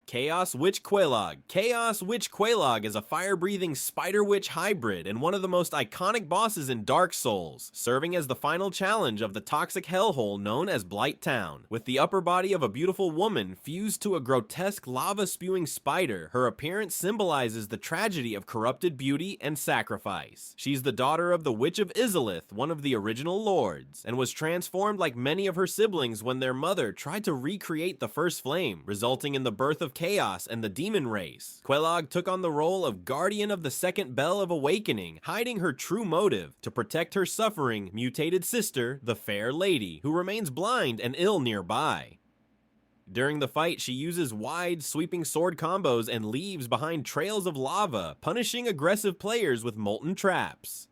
Chaos Witch Quelaag. Chaos Witch Quelaag is a fire-breathing spider witch hybrid and one of the most iconic bosses in Dark Souls, serving as the final challenge of the toxic hellhole known as Blight Town. With the upper body of a beautiful woman fused to a grotesque lava-spewing spider, her appearance symbolizes the tragedy of corrupted beauty and sacrifice. She's the daughter of the Witch of Izalith, one of the original lords, and was transformed like many of her siblings when their mother tried to recreate the first flame, resulting in the birth of chaos and the demon race. Quelaag took on the role of guardian of the second bell of awakening, hiding her true motive to protect her suffering, mutated sister, the Fair Lady, who remains blind and ill nearby. During the fight, she uses wide, sweeping sword combos and leaves behind trails of lava, punishing aggressive players with molten traps.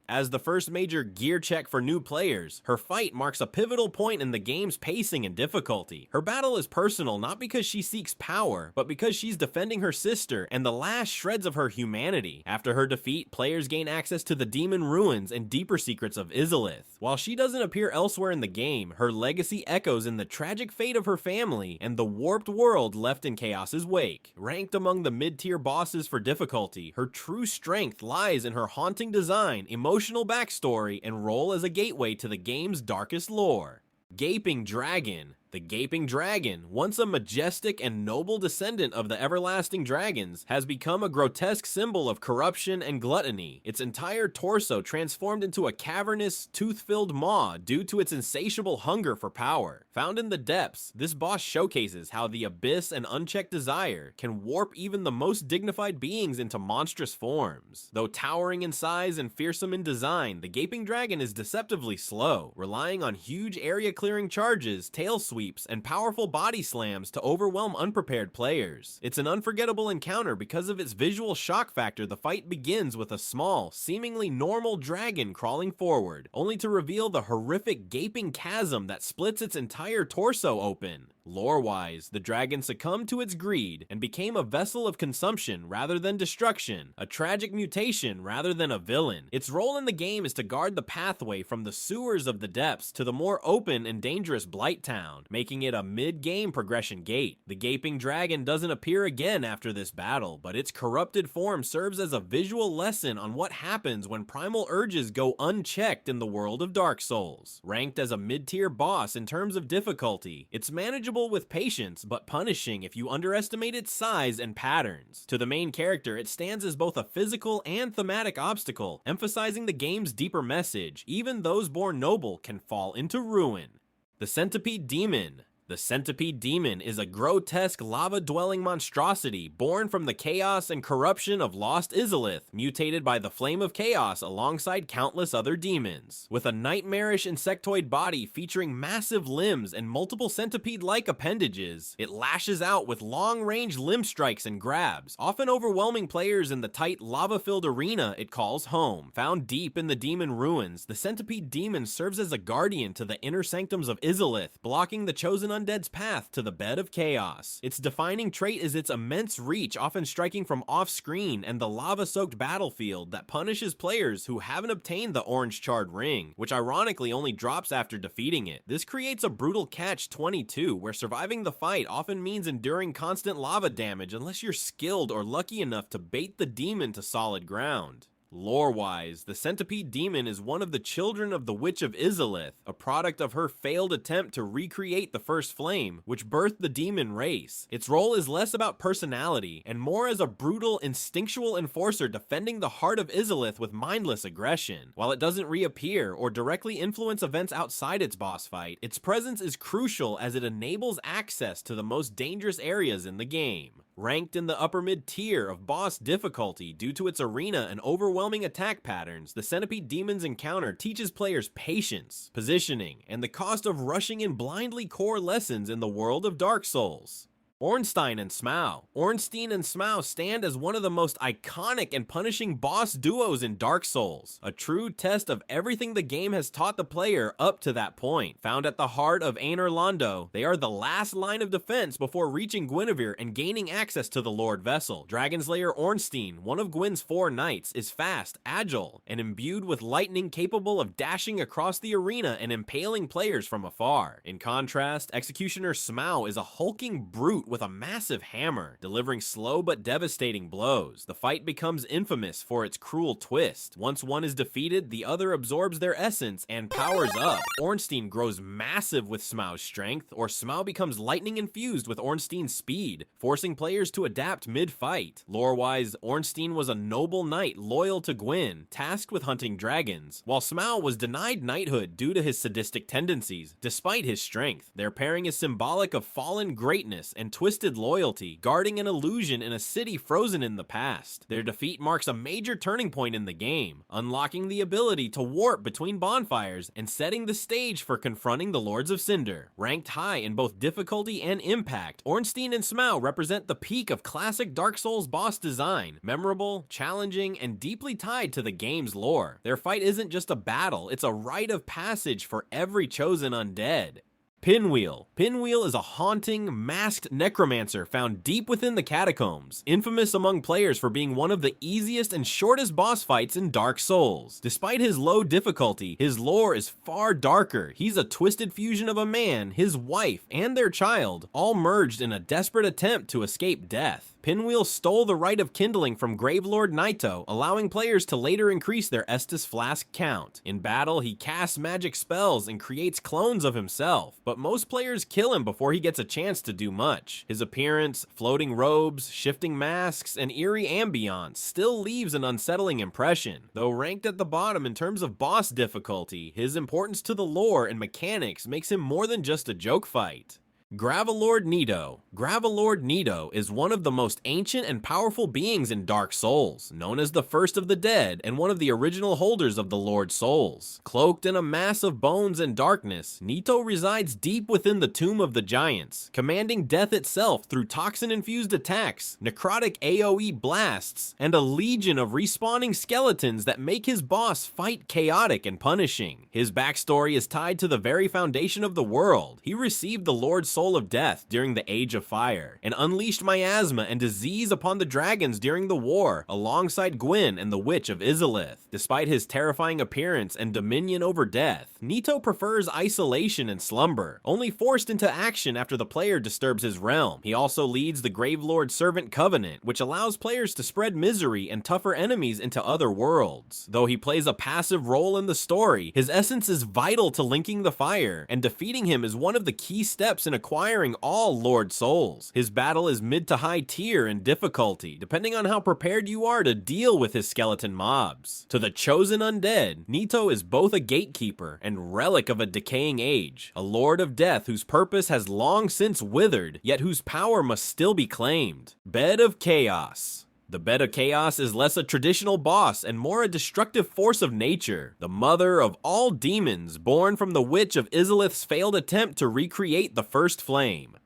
As the first major gear check for new players, her fight marks a pivotal point in the game's pacing and difficulty. Her battle is personal not because she seeks power, but because she's defending her sister and the last shreds of her humanity. After her defeat, players gain access to the demon ruins and deeper secrets of Izalith. While she doesn't appear elsewhere in the game, her legacy echoes in the tragic fate of her family and the warped world left in Chaos's wake. Ranked among the mid-tier bosses for difficulty, her true strength lies in her haunting design, emotional backstory, and role as a gateway to the game's darkest lore. Gaping Dragon. The Gaping Dragon, once a majestic and noble descendant of the everlasting dragons, has become a grotesque symbol of corruption and gluttony, its entire torso transformed into a cavernous, tooth-filled maw due to its insatiable hunger for power. Found in the depths, this boss showcases how the abyss and unchecked desire can warp even the most dignified beings into monstrous forms. Though towering in size and fearsome in design, the Gaping Dragon is deceptively slow, relying on huge area-clearing charges, tail sweeps, and powerful body slams to overwhelm unprepared players. It's an unforgettable encounter because of its visual shock factor. The fight begins with a small, seemingly normal dragon crawling forward, only to reveal the horrific gaping chasm that splits its entire torso open. Lore-wise, the dragon succumbed to its greed and became a vessel of consumption rather than destruction, a tragic mutation rather than a villain. Its role in the game is to guard the pathway from the sewers of the depths to the more open and dangerous Blight Town, making it a mid-game progression gate. The Gaping Dragon doesn't appear again after this battle, but its corrupted form serves as a visual lesson on what happens when primal urges go unchecked in the world of Dark Souls. Ranked as a mid-tier boss in terms of difficulty, it's manageable with patience, but punishing if you underestimate its size and patterns. To the main character, it stands as both a physical and thematic obstacle, emphasizing the game's deeper message: even those born noble can fall into ruin. The Centipede Demon. The Centipede Demon is a grotesque lava-dwelling monstrosity born from the chaos and corruption of lost Izalith, mutated by the Flame of Chaos alongside countless other demons. With a nightmarish insectoid body featuring massive limbs and multiple centipede-like appendages, it lashes out with long-range limb strikes and grabs, often overwhelming players in the tight, lava-filled arena it calls home. Found deep in the demon ruins, the Centipede Demon serves as a guardian to the inner sanctums of Izalith, blocking the chosen undead's path to the bed of chaos. Its defining trait is its immense reach, often striking from off-screen, and the lava-soaked battlefield that punishes players who haven't obtained the orange charred ring, which ironically only drops after defeating it. This creates a brutal catch-22, where surviving the fight often means enduring constant lava damage unless you're skilled or lucky enough to bait the demon to solid ground. Lore-wise, the Centipede Demon is one of the children of the Witch of Izalith, a product of her failed attempt to recreate the First Flame, which birthed the demon race. Its role is less about personality, and more as a brutal, instinctual enforcer defending the heart of Izalith with mindless aggression. While it doesn't reappear or directly influence events outside its boss fight, its presence is crucial as it enables access to the most dangerous areas in the game. Ranked in the upper mid-tier of boss difficulty due to its arena and overwhelming attack patterns, the Centipede Demon's encounter teaches players patience, positioning, and the cost of rushing in blindly core lessons in the world of Dark Souls. Ornstein and Smough. Ornstein and Smough stand as one of the most iconic and punishing boss duos in Dark Souls, a true test of everything the game has taught the player up to that point. Found at the heart of Aenir Londo, they are the last line of defense before reaching Guinevere and gaining access to the Lord Vessel. Dragonslayer Ornstein, one of Gwyn's 4 knights, is fast, agile, and imbued with lightning capable of dashing across the arena and impaling players from afar. In contrast, Executioner Smough is a hulking brute brute with a massive hammer, delivering slow but devastating blows. The fight becomes infamous for its cruel twist. Once one is defeated, the other absorbs their essence and powers up. Ornstein grows massive with Smau's strength, or Smau becomes lightning infused with Ornstein's speed, forcing players to adapt mid-fight. Lore-wise, Ornstein was a noble knight loyal to Gwyn, tasked with hunting dragons, while Smau was denied knighthood due to his sadistic tendencies, despite his strength. Their pairing is symbolic of fallen greatness and twisted loyalty, guarding an illusion in a city frozen in the past. Their defeat marks a major turning point in the game, unlocking the ability to warp between bonfires and setting the stage for confronting the Lords of Cinder. Ranked high in both difficulty and impact, Ornstein and Smau represent the peak of classic Dark Souls boss design, memorable, challenging, and deeply tied to the game's lore. Their fight isn't just a battle, it's a rite of passage for every chosen undead. Pinwheel. Pinwheel is a haunting, masked necromancer found deep within the catacombs, infamous among players for being one of the easiest and shortest boss fights in Dark Souls. Despite his low difficulty, his lore is far darker. He's a twisted fusion of a man, his wife, and their child, all merged in a desperate attempt to escape death. Pinwheel stole the Rite of Kindling from Gravelord Naito, allowing players to later increase their Estus Flask count. In battle, he casts magic spells and creates clones of himself, but most players kill him before he gets a chance to do much. His appearance, floating robes, shifting masks, and eerie ambiance still leaves an unsettling impression. Though ranked at the bottom in terms of boss difficulty, his importance to the lore and mechanics makes him more than just a joke fight. Gravelord Nito. Gravelord Nito is one of the most ancient and powerful beings in Dark Souls, known as the First of the Dead and one of the original holders of the Lord Souls. Cloaked in a mass of bones and darkness, Nito resides deep within the Tomb of the Giants, commanding death itself through toxin-infused attacks, necrotic AoE blasts, and a legion of respawning skeletons that make his boss fight chaotic and punishing. His backstory is tied to the very foundation of the world. He received the Lord Soul of Death during the Age of Fire, and unleashed miasma and disease upon the dragons during the war, alongside Gwyn and the Witch of Izalith. Despite his terrifying appearance and dominion over death, Nito prefers isolation and slumber, only forced into action after the player disturbs his realm. He also leads the Gravelord Servant Covenant, which allows players to spread misery and tougher enemies into other worlds. Though he plays a passive role in the story, his essence is vital to linking the fire, and defeating him is one of the key steps in acquiring all Lord Souls. His battle is mid to high tier in difficulty, depending on how prepared you are to deal with his skeleton mobs. To the chosen undead, Nito is both a gatekeeper and relic of a decaying age, a lord of death whose purpose has long since withered, yet whose power must still be claimed. Bed of Chaos. The Bed of Chaos is less a traditional boss and more a destructive force of nature, the mother of all demons, born from the Witch of Izalith's failed attempt to recreate the First Flame.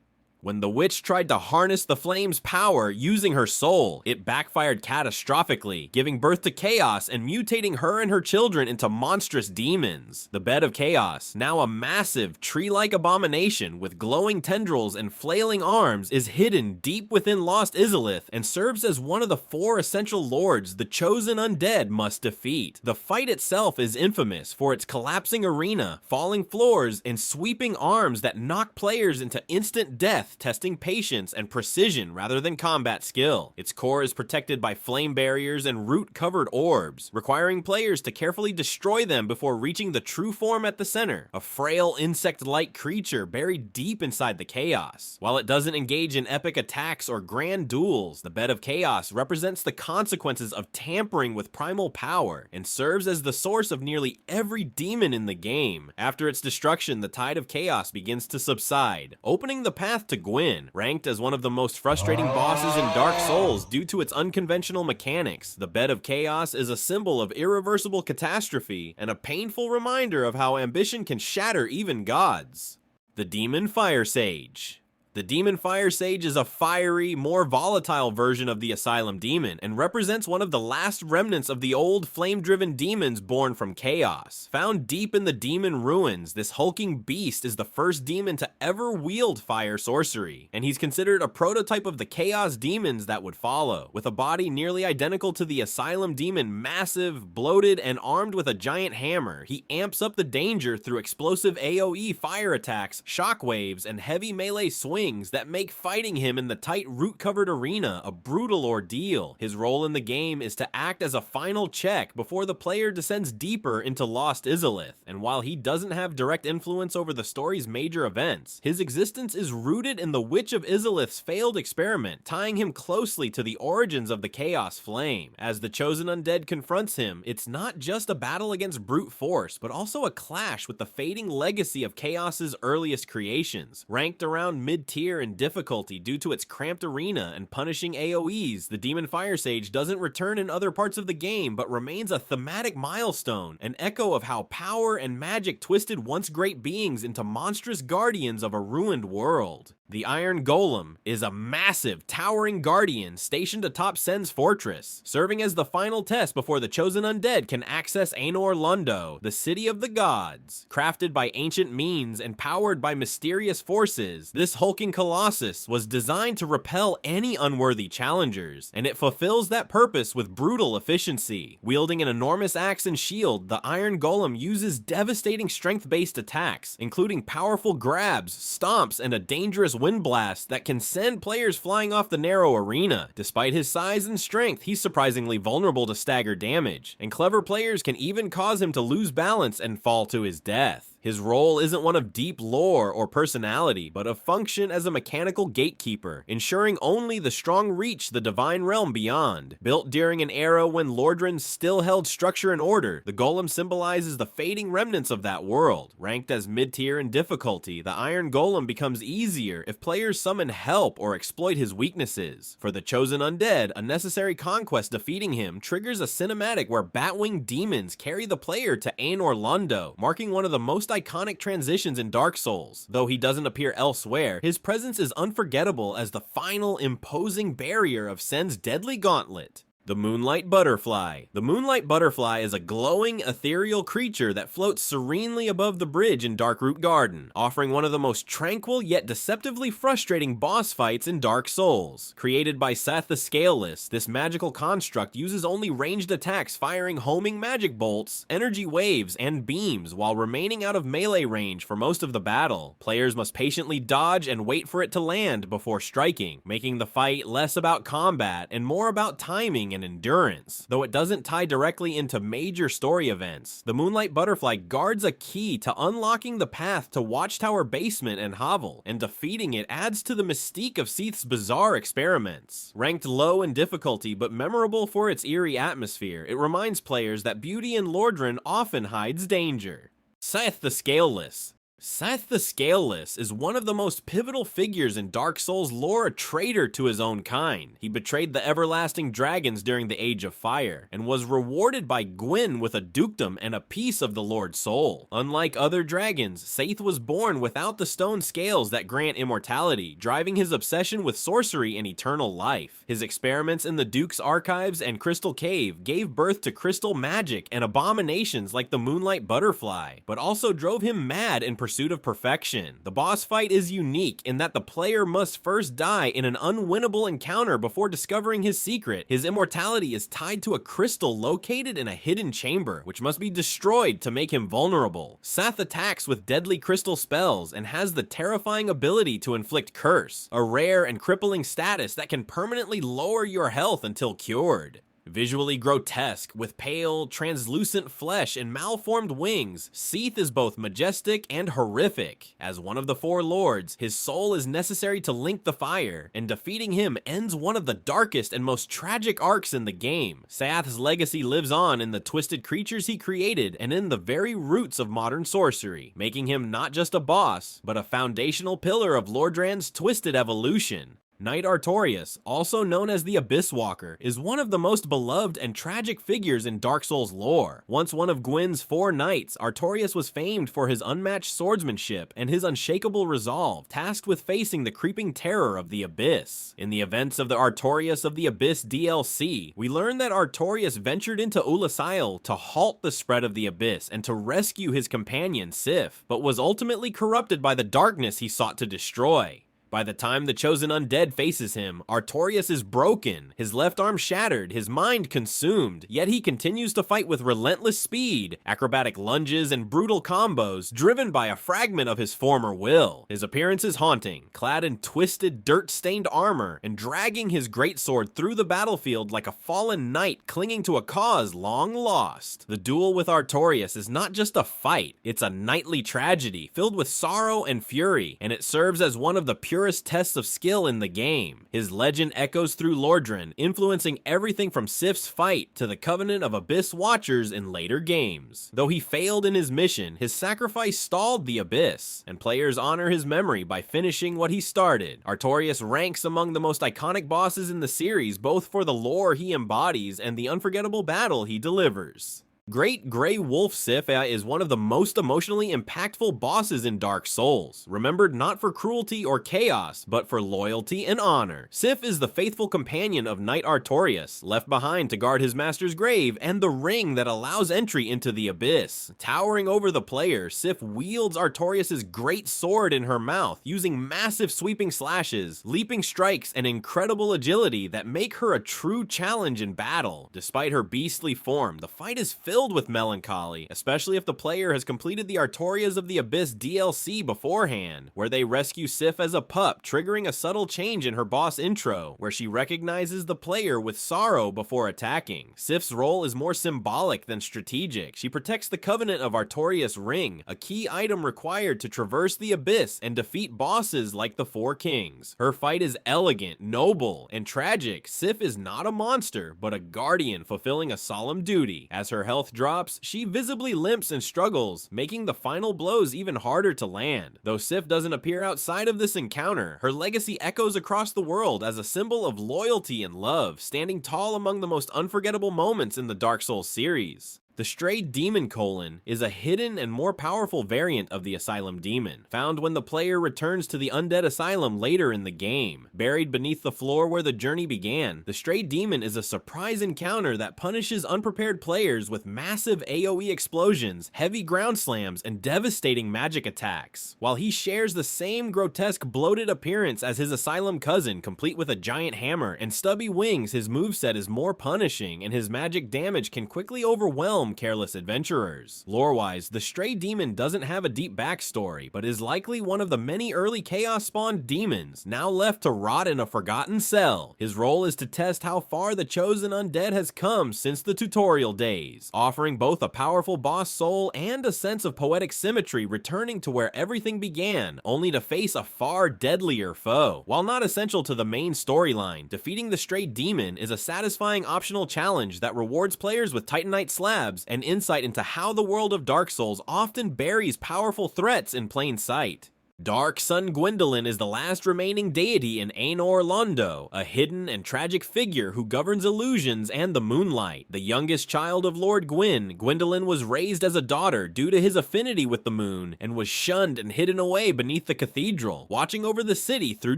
When the witch tried to harness the flame's power using her soul, it backfired catastrophically, giving birth to chaos and mutating her and her children into monstrous demons. The Bed of Chaos, now a massive, tree-like abomination with glowing tendrils and flailing arms, is hidden deep within Lost Izalith and serves as one of the 4 essential lords the chosen undead must defeat. The fight itself is infamous for its collapsing arena, falling floors, and sweeping arms that knock players into instant death, testing patience and precision rather than combat skill. Its core is protected by flame barriers and root-covered orbs, requiring players to carefully destroy them before reaching the true form at the center, a frail insect-like creature buried deep inside the chaos. While it doesn't engage in epic attacks or grand duels, the Bed of Chaos represents the consequences of tampering with primal power and serves as the source of nearly every demon in the game. After its destruction, the tide of chaos begins to subside, opening the path to Gwyn, ranked as one of the most frustrating bosses in Dark Souls due to its unconventional mechanics. The Bed of Chaos is a symbol of irreversible catastrophe and a painful reminder of how ambition can shatter even gods. The Demon Fire Sage. The Demon Fire Sage is a fiery, more volatile version of the Asylum Demon, and represents one of the last remnants of the old flame-driven demons born from chaos. Found deep in the demon ruins, this hulking beast is the first demon to ever wield fire sorcery, and he's considered a prototype of the chaos demons that would follow. With a body nearly identical to the Asylum Demon, massive, bloated, and armed with a giant hammer, he amps up the danger through explosive AoE fire attacks, shockwaves, and heavy melee swings wings that make fighting him in the tight root-covered arena a brutal ordeal. His role in the game is to act as a final check before the player descends deeper into Lost Izalith, and while he doesn't have direct influence over the story's major events, his existence is rooted in the Witch of Izalith's failed experiment, tying him closely to the origins of the Chaos Flame. As the chosen undead confronts him, it's not just a battle against brute force, but also a clash with the fading legacy of Chaos's earliest creations. Ranked around mid-tier in difficulty due to its cramped arena and punishing AoEs, the Demon Fire Sage doesn't return in other parts of the game, but remains a thematic milestone, an echo of how power and magic twisted once great beings into monstrous guardians of a ruined world. The Iron Golem is a massive, towering guardian stationed atop Sen's fortress, serving as the final test before the chosen undead can access Anor Londo, the city of the gods. Crafted by ancient means and powered by mysterious forces, this hulking colossus was designed to repel any unworthy challengers, and it fulfills that purpose with brutal efficiency. Wielding an enormous axe and shield, the Iron Golem uses devastating strength-based attacks, including powerful grabs, stomps, and a dangerous wind blast that can send players flying off the narrow arena. Despite his size and strength, he's surprisingly vulnerable to stagger damage, and clever players can even cause him to lose balance and fall to his death. His role isn't one of deep lore or personality, but of function as a mechanical gatekeeper, ensuring only the strong reach the divine realm beyond. Built during an era when Lordran still held structure and order, the Golem symbolizes the fading remnants of that world. Ranked as mid-tier in difficulty, the Iron Golem becomes easier if players summon help or exploit his weaknesses. For the chosen undead, a necessary conquest defeating him triggers a cinematic where Batwing demons carry the player to Anor Londo, marking one of the most iconic transitions in Dark Souls. Though he doesn't appear elsewhere, his presence is unforgettable as the final imposing barrier of Sen's deadly gauntlet. The Moonlight Butterfly. The Moonlight Butterfly is a glowing, ethereal creature that floats serenely above the bridge in Darkroot Garden, offering one of the most tranquil yet deceptively frustrating boss fights in Dark Souls. Created by Seth the Scaleless, this magical construct uses only ranged attacks, firing homing magic bolts, energy waves, and beams while remaining out of melee range for most of the battle. Players must patiently dodge and wait for it to land before striking, making the fight less about combat and more about timing and endurance. Though it doesn't tie directly into major story events, the Moonlight Butterfly guards a key to unlocking the path to Watchtower Basement and Hovel, and defeating it adds to the mystique of Seath's bizarre experiments. Ranked low in difficulty but memorable for its eerie atmosphere, it reminds players that beauty in Lordran often hides danger. Seth the Scaleless. Seth the Scaleless is one of the most pivotal figures in Dark Souls lore, a traitor to his own kind. He betrayed the everlasting dragons during the Age of Fire, and was rewarded by Gwyn with a dukedom and a piece of the Lord's soul. Unlike other dragons, Seth was born without the stone scales that grant immortality, driving his obsession with sorcery and eternal life. His experiments in the Duke's Archives and Crystal Cave gave birth to crystal magic and abominations like the Moonlight Butterfly, but also drove him mad in pursuit of perfection. The boss fight is unique in that the player must first die in an unwinnable encounter before discovering his secret. His immortality is tied to a crystal located in a hidden chamber, which must be destroyed to make him vulnerable. Seth attacks with deadly crystal spells and has the terrifying ability to inflict curse, a rare and crippling status that can permanently lower your health until cured. Visually grotesque, with pale, translucent flesh and malformed wings, Seath is both majestic and horrific. As one of the four lords, his soul is necessary to link the fire, and defeating him ends one of the darkest and most tragic arcs in the game. Seth's legacy lives on in the twisted creatures he created and in the very roots of modern sorcery, making him not just a boss, but a foundational pillar of Lordran's twisted evolution. Knight Artorias, also known as the Abyss Walker, is one of the most beloved and tragic figures in Dark Souls lore. Once one of Gwyn's 4 knights, Artorias was famed for his unmatched swordsmanship and his unshakable resolve, tasked with facing the creeping terror of the Abyss. In the events of the Artorias of the Abyss DLC, we learn that Artorias ventured into Ulasail to halt the spread of the Abyss and to rescue his companion Sif, but was ultimately corrupted by the darkness he sought to destroy. By the time the chosen undead faces him, Artorias is broken, his left arm shattered, his mind consumed, yet he continues to fight with relentless speed, acrobatic lunges, and brutal combos, driven by a fragment of his former will. His appearance is haunting, clad in twisted, dirt-stained armor, and dragging his greatsword through the battlefield like a fallen knight clinging to a cause long lost. The duel with Artorias is not just a fight, it's a knightly tragedy, filled with sorrow and fury, and it serves as one of the purest tests of skill in the game. His legend echoes through Lordran, influencing everything from Sif's fight to the Covenant of Abyss Watchers in later games. Though he failed in his mission, his sacrifice stalled the Abyss, and players honor his memory by finishing what he started. Artorias ranks among the most iconic bosses in the series, both for the lore he embodies and the unforgettable battle he delivers. Great Grey Wolf Sif is one of the most emotionally impactful bosses in Dark Souls, remembered not for cruelty or chaos, but for loyalty and honor. Sif is the faithful companion of Knight Artorias, left behind to guard his master's grave and the ring that allows entry into the Abyss. Towering over the player, Sif wields Artorias' great sword in her mouth, using massive sweeping slashes, leaping strikes, and incredible agility that make her a true challenge in battle. Despite her beastly form, the fight is filled with melancholy, especially if the player has completed the Artorias of the Abyss DLC beforehand, where they rescue Sif as a pup, triggering a subtle change in her boss intro, where she recognizes the player with sorrow before attacking. Sif's role is more symbolic than strategic. She protects the Covenant of Artorias Ring, a key item required to traverse the Abyss and defeat bosses like the Four Kings. Her fight is elegant, noble, and tragic. Sif is not a monster, but a guardian fulfilling a solemn duty. As her health drops, she visibly limps and struggles, making the final blows even harder to land. Though Sif doesn't appear outside of this encounter, her legacy echoes across the world as a symbol of loyalty and love, standing tall among the most unforgettable moments in the Dark Souls series. The Stray Demon Colon is a hidden and more powerful variant of the Asylum Demon, found when the player returns to the Undead Asylum later in the game. Buried beneath the floor where the journey began, the Stray Demon is a surprise encounter that punishes unprepared players with massive AoE explosions, heavy ground slams, and devastating magic attacks. While he shares the same grotesque bloated appearance as his Asylum cousin, complete with a giant hammer and stubby wings, his moveset is more punishing, and his magic damage can quickly overwhelm careless adventurers. Lore-wise, the Stray Demon doesn't have a deep backstory, but is likely one of the many early Chaos-spawned demons, now left to rot in a forgotten cell. His role is to test how far the chosen undead has come since the tutorial days, offering both a powerful boss soul and a sense of poetic symmetry, returning to where everything began, only to face a far deadlier foe. While not essential to the main storyline, defeating the Stray Demon is a satisfying optional challenge that rewards players with Titanite slabs and insight into how the world of Dark Souls often buries powerful threats in plain sight. Dark Sun Gwendolyn is the last remaining deity in Aenor Londo, a hidden and tragic figure who governs illusions and the moonlight. The youngest child of Lord Gwyn, Gwendolyn was raised as a daughter due to his affinity with the moon, and was shunned and hidden away beneath the cathedral, watching over the city through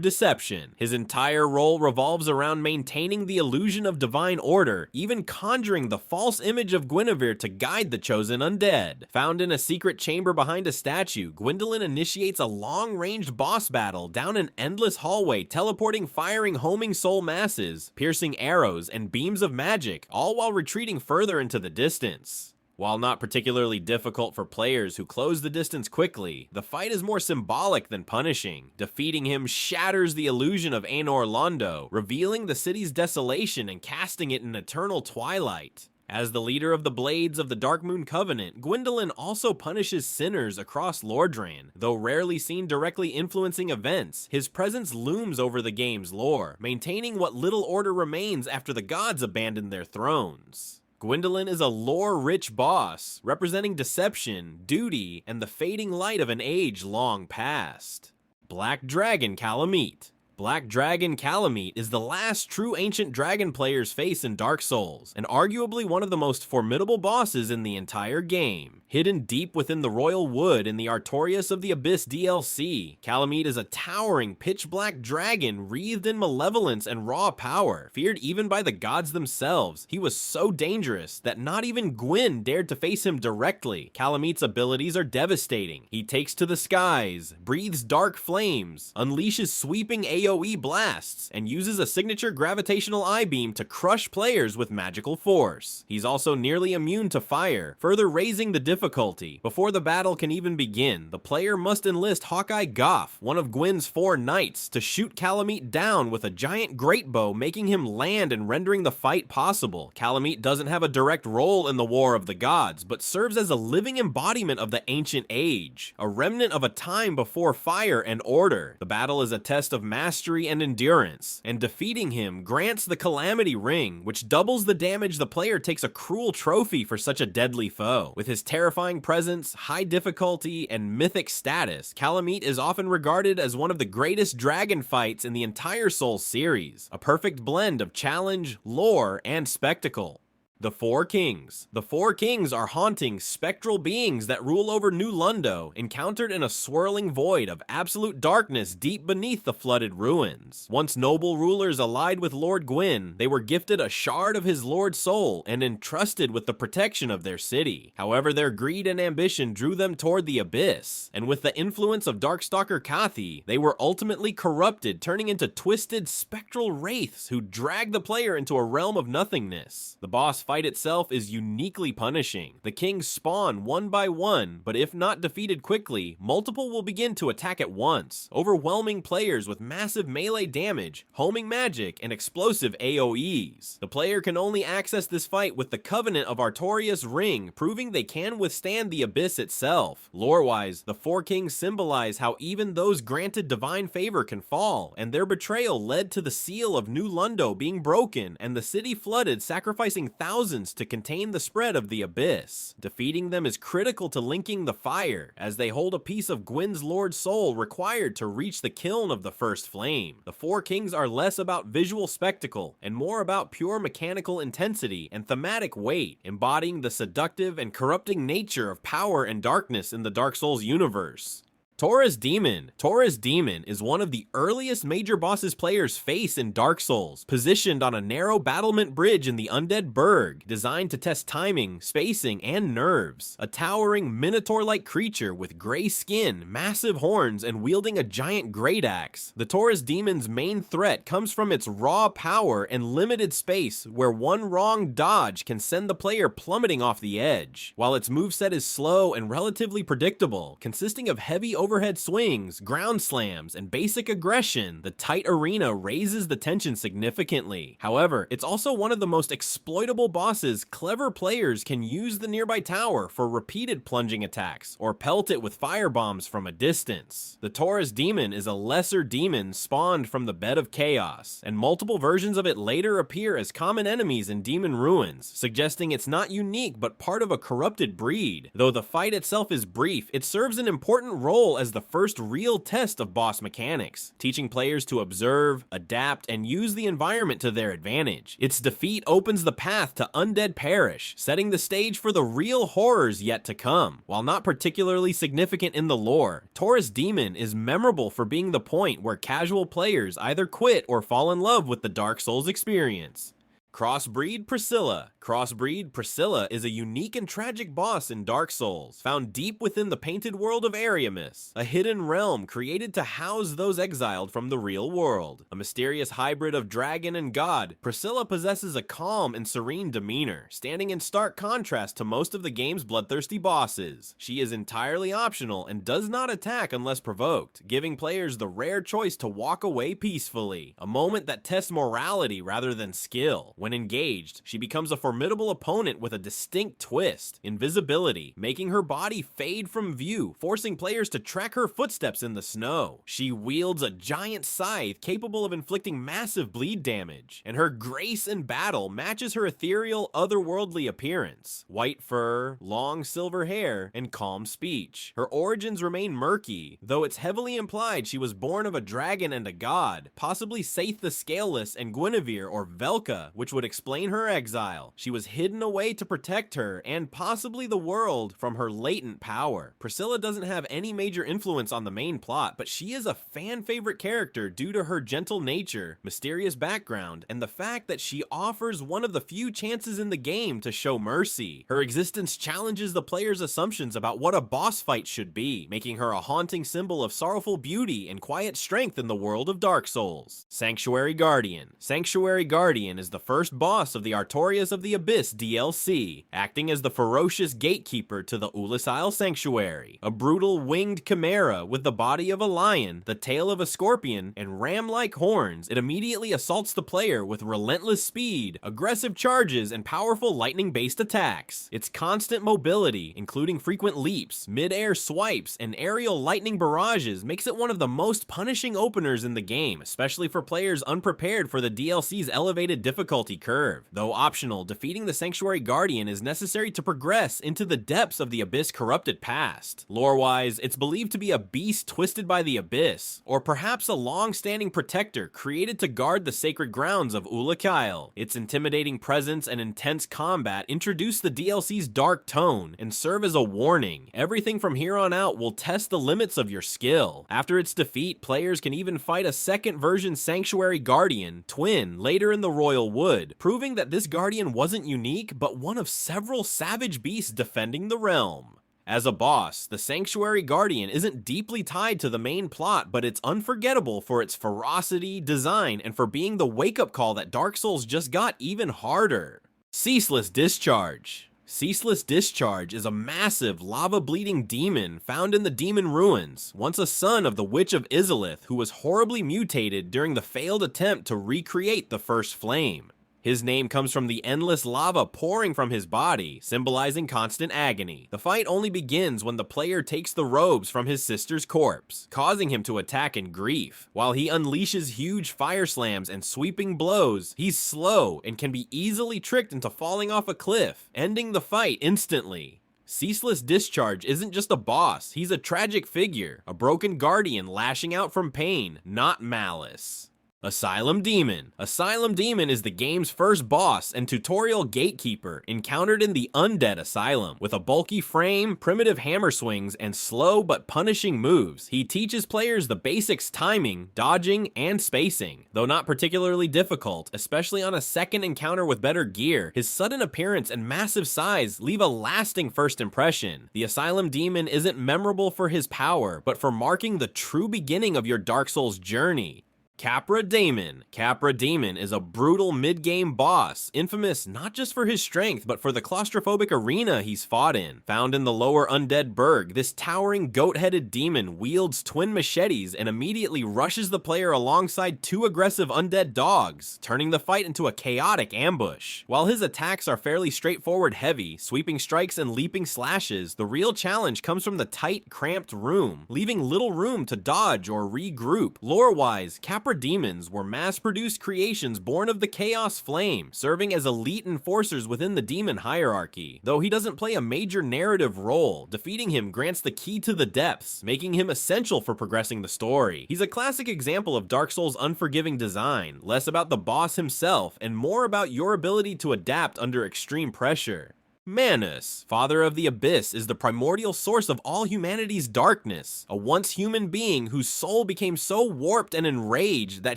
deception. His entire role revolves around maintaining the illusion of divine order, even conjuring the false image of Guinevere to guide the chosen undead. Found in a secret chamber behind a statue, Gwendolyn initiates a long-ranged boss battle down an endless hallway, teleporting firing homing soul masses, piercing arrows, and beams of magic, all while retreating further into the distance. While not particularly difficult for players who close the distance quickly, the fight is more symbolic than punishing. Defeating him shatters the illusion of Aenor Londo, revealing the city's desolation and casting it in eternal twilight. As the leader of the Blades of the Darkmoon Covenant, Gwendolyn also punishes sinners across Lordran. Though rarely seen directly influencing events, his presence looms over the game's lore, maintaining what little order remains after the gods abandoned their thrones. Gwendolyn is a lore-rich boss, representing deception, duty, and the fading light of an age long past. Black Dragon Calamite. Black Dragon Calamite is the last true ancient dragon players face in Dark Souls, and arguably one of the most formidable bosses in the entire game. Hidden deep within the Royal Wood in the Artorias of the Abyss DLC, Calamite is a towering pitch-black dragon wreathed in malevolence and raw power. Feared even by the gods themselves, he was so dangerous that not even Gwyn dared to face him directly. Calamite's abilities are devastating. He takes to the skies, breathes dark flames, unleashes sweeping AoE blasts, and uses a signature gravitational eye beam to crush players with magical force. He's also nearly immune to fire, further raising the difficulty. Before the battle can even begin, the player must enlist Hawkeye Goff, one of Gwyn's 4 knights, to shoot Calamite down with a giant greatbow, making him land and rendering the fight possible. Calamite doesn't have a direct role in the War of the Gods, but serves as a living embodiment of the ancient age, a remnant of a time before fire and order. The battle is a test of mastery and endurance, and defeating him grants the Calamity Ring, which doubles the damage the player takes, a cruel trophy for such a deadly foe. With his terrifying presence, high difficulty, and mythic status, Calamite is often regarded as one of the greatest dragon fights in the entire Souls series, a perfect blend of challenge, lore, and spectacle. The Four Kings. The Four Kings are haunting, spectral beings that rule over New Lundo, encountered in a swirling void of absolute darkness deep beneath the flooded ruins. Once noble rulers allied with Lord Gwyn, they were gifted a shard of his Lord's soul and entrusted with the protection of their city. However, their greed and ambition drew them toward the abyss, and with the influence of Darkstalker Kathi, they were ultimately corrupted, turning into twisted, spectral wraiths who drag the player into a realm of nothingness. The boss fight itself is uniquely punishing. The kings spawn one by one, but if not defeated quickly, multiple will begin to attack at once, overwhelming players with massive melee damage, homing magic, and explosive AoEs. The player can only access this fight with the Covenant of Artorias Ring, proving they can withstand the abyss itself. Lore-wise, the Four Kings symbolize how even those granted divine favor can fall, and their betrayal led to the seal of New Lundo being broken and the city flooded, sacrificing thousands to contain the spread of the abyss. Defeating them is critical to linking the fire, as they hold a piece of Gwyn's Lord's soul required to reach the kiln of the first flame. The Four Kings are less about visual spectacle and more about pure mechanical intensity and thematic weight, embodying the seductive and corrupting nature of power and darkness in the Dark Souls universe. Taurus Demon. Taurus Demon is one of the earliest major bosses players face in Dark Souls, positioned on a narrow battlement bridge in the Undead Burg, designed to test timing, spacing, and nerves. A towering minotaur-like creature with gray skin, massive horns, and wielding a giant great axe. The Taurus Demon's main threat comes from its raw power and limited space, where one wrong dodge can send the player plummeting off the edge. While its moveset is slow and relatively predictable, consisting of heavy overhead swings, ground slams, and basic aggression, the tight arena raises the tension significantly. However, it's also one of the most exploitable bosses. Clever players can use the nearby tower for repeated plunging attacks, or pelt it with firebombs from a distance. The Taurus Demon is a lesser demon spawned from the Bed of Chaos, and multiple versions of it later appear as common enemies in Demon Ruins, suggesting it's not unique but part of a corrupted breed. Though the fight itself is brief, it serves an important role as the first real test of boss mechanics, teaching players to observe, adapt, and use the environment to their advantage. Its defeat opens the path to Undead Parish, setting the stage for the real horrors yet to come. While not particularly significant in the lore, Taurus Demon is memorable for being the point where casual players either quit or fall in love with the Dark Souls experience. Crossbreed Priscilla. Crossbreed Priscilla is a unique and tragic boss in Dark Souls, found deep within the painted world of Ariamis, a hidden realm created to house those exiled from the real world. A mysterious hybrid of dragon and god, Priscilla possesses a calm and serene demeanor, standing in stark contrast to most of the game's bloodthirsty bosses. She is entirely optional and does not attack unless provoked, giving players the rare choice to walk away peacefully, a moment that tests morality rather than skill. When engaged, she becomes a formidable opponent with a distinct twist, invisibility, making her body fade from view, forcing players to track her footsteps in the snow. She wields a giant scythe capable of inflicting massive bleed damage, and her grace in battle matches her ethereal, otherworldly appearance. White fur, long silver hair, and calm speech. Her origins remain murky, though it's heavily implied she was born of a dragon and a god, possibly Saith the Scaleless and Guinevere or Velka, which would explain her exile. She was hidden away to protect her, and possibly the world, from her latent power. Priscilla doesn't have any major influence on the main plot, but she is a fan-favorite character due to her gentle nature, mysterious background, and the fact that she offers one of the few chances in the game to show mercy. Her existence challenges the player's assumptions about what a boss fight should be, making her a haunting symbol of sorrowful beauty and quiet strength in the world of Dark Souls. Sanctuary Guardian. Sanctuary Guardian is the first boss of the Artorias of the Abyss DLC, acting as the ferocious gatekeeper to the Ulisile Sanctuary. A brutal winged chimera with the body of a lion, the tail of a scorpion, and ram-like horns, it immediately assaults the player with relentless speed, aggressive charges, and powerful lightning-based attacks. Its constant mobility, including frequent leaps, mid-air swipes, and aerial lightning barrages, makes it one of the most punishing openers in the game, especially for players unprepared for the DLC's elevated difficulty curve. Though optional, defeating the Sanctuary Guardian is necessary to progress into the depths of the Abyss' corrupted past. Lore-wise, it's believed to be a beast twisted by the Abyss, or perhaps a long-standing protector created to guard the sacred grounds of Ulakyle. Its intimidating presence and intense combat introduce the DLC's dark tone and serve as a warning. Everything from here on out will test the limits of your skill. After its defeat, players can even fight a second version Sanctuary Guardian, Twin, later in the Royal Wood, proving that this Guardian wasn't unique, but one of several savage beasts defending the realm. As a boss, the Sanctuary Guardian isn't deeply tied to the main plot, but it's unforgettable for its ferocity, design, and for being the wake-up call that Dark Souls just got even harder. Ceaseless Discharge. Ceaseless Discharge is a massive, lava-bleeding demon found in the Demon Ruins, once a son of the Witch of Izalith who was horribly mutated during the failed attempt to recreate the First Flame. His name comes from the endless lava pouring from his body, symbolizing constant agony. The fight only begins when the player takes the robes from his sister's corpse, causing him to attack in grief. While he unleashes huge fire slams and sweeping blows, he's slow and can be easily tricked into falling off a cliff, ending the fight instantly. Ceaseless Discharge isn't just a boss, he's a tragic figure, a broken guardian lashing out from pain, not malice. Asylum Demon. Asylum Demon is the game's first boss and tutorial gatekeeper encountered in the Undead Asylum. With a bulky frame, primitive hammer swings, and slow but punishing moves, he teaches players the basics: timing, dodging, and spacing. Though not particularly difficult, especially on a second encounter with better gear, his sudden appearance and massive size leave a lasting first impression. The Asylum Demon isn't memorable for his power, but for marking the true beginning of your Dark Souls journey. Capra Daemon. Capra Daemon is a brutal mid-game boss, infamous not just for his strength, but for the claustrophobic arena he's fought in. Found in the lower Undead Burg, this towering goat-headed demon wields twin machetes and immediately rushes the player alongside two aggressive undead dogs, turning the fight into a chaotic ambush. While his attacks are fairly straightforward heavy, sweeping strikes and leaping slashes, the real challenge comes from the tight, cramped room, leaving little room to dodge or regroup. Lore-wise, Capra Demons were mass-produced creations born of the Chaos Flame, serving as elite enforcers within the demon hierarchy. Though he doesn't play a major narrative role, defeating him grants the key to the depths, making him essential for progressing the story. He's a classic example of Dark Souls' unforgiving design, less about the boss himself and more about your ability to adapt under extreme pressure. Manus, Father of the Abyss, is the primordial source of all humanity's darkness, a once human being whose soul became so warped and enraged that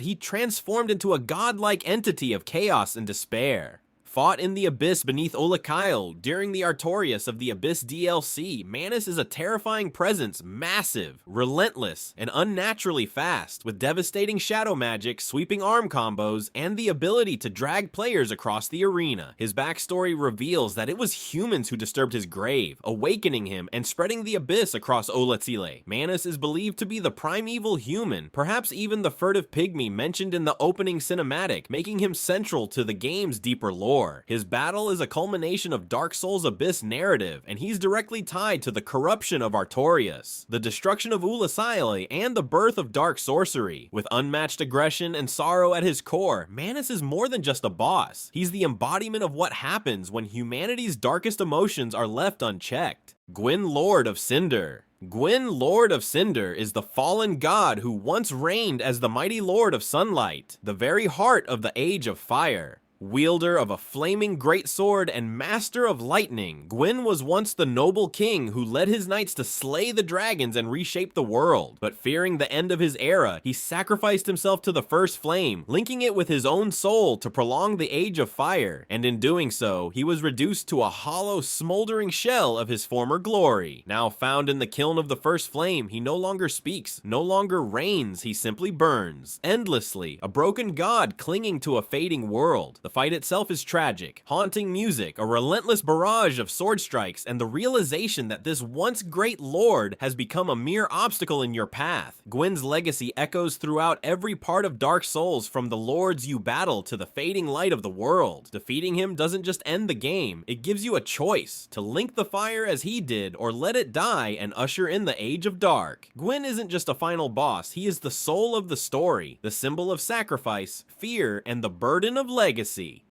he transformed into a godlike entity of chaos and despair. Fought in the abyss beneath Olakail during the Artorias of the Abyss DLC, Manus is a terrifying presence, massive, relentless, and unnaturally fast, with devastating shadow magic, sweeping arm combos, and the ability to drag players across the arena. His backstory reveals that it was humans who disturbed his grave, awakening him and spreading the abyss across Olatile. Manus is believed to be the primeval human, perhaps even the furtive pygmy mentioned in the opening cinematic, making him central to the game's deeper lore. His battle is a culmination of Dark Souls' Abyss narrative, and he's directly tied to the corruption of Artorias, the destruction of Olatile, and the birth of dark sorcery. With unmatched aggression and sorrow at his core, Manus is more than just a boss. He's the embodiment of what happens when humanity's darkest emotions are left unchecked. Gwyn, Lord of Cinder. Gwyn, Lord of Cinder, is the fallen god who once reigned as the mighty Lord of Sunlight, the very heart of the Age of Fire. Wielder of a flaming greatsword and master of lightning, Gwyn was once the noble king who led his knights to slay the dragons and reshape the world. But fearing the end of his era, he sacrificed himself to the first flame, linking it with his own soul to prolong the Age of Fire. And in doing so, he was reduced to a hollow, smoldering shell of his former glory. Now found in the kiln of the first flame, he no longer speaks, no longer reigns, he simply burns, endlessly, a broken god clinging to a fading world. The fight itself is tragic, haunting music, a relentless barrage of sword strikes, and the realization that this once great lord has become a mere obstacle in your path. Gwyn's legacy echoes throughout every part of Dark Souls, from the lords you battle to the fading light of the world. Defeating him doesn't just end the game, it gives you a choice, to link the fire as he did, or let it die and usher in the Age of Dark. Gwyn isn't just a final boss, he is the soul of the story, the symbol of sacrifice, fear, and the burden of legacy.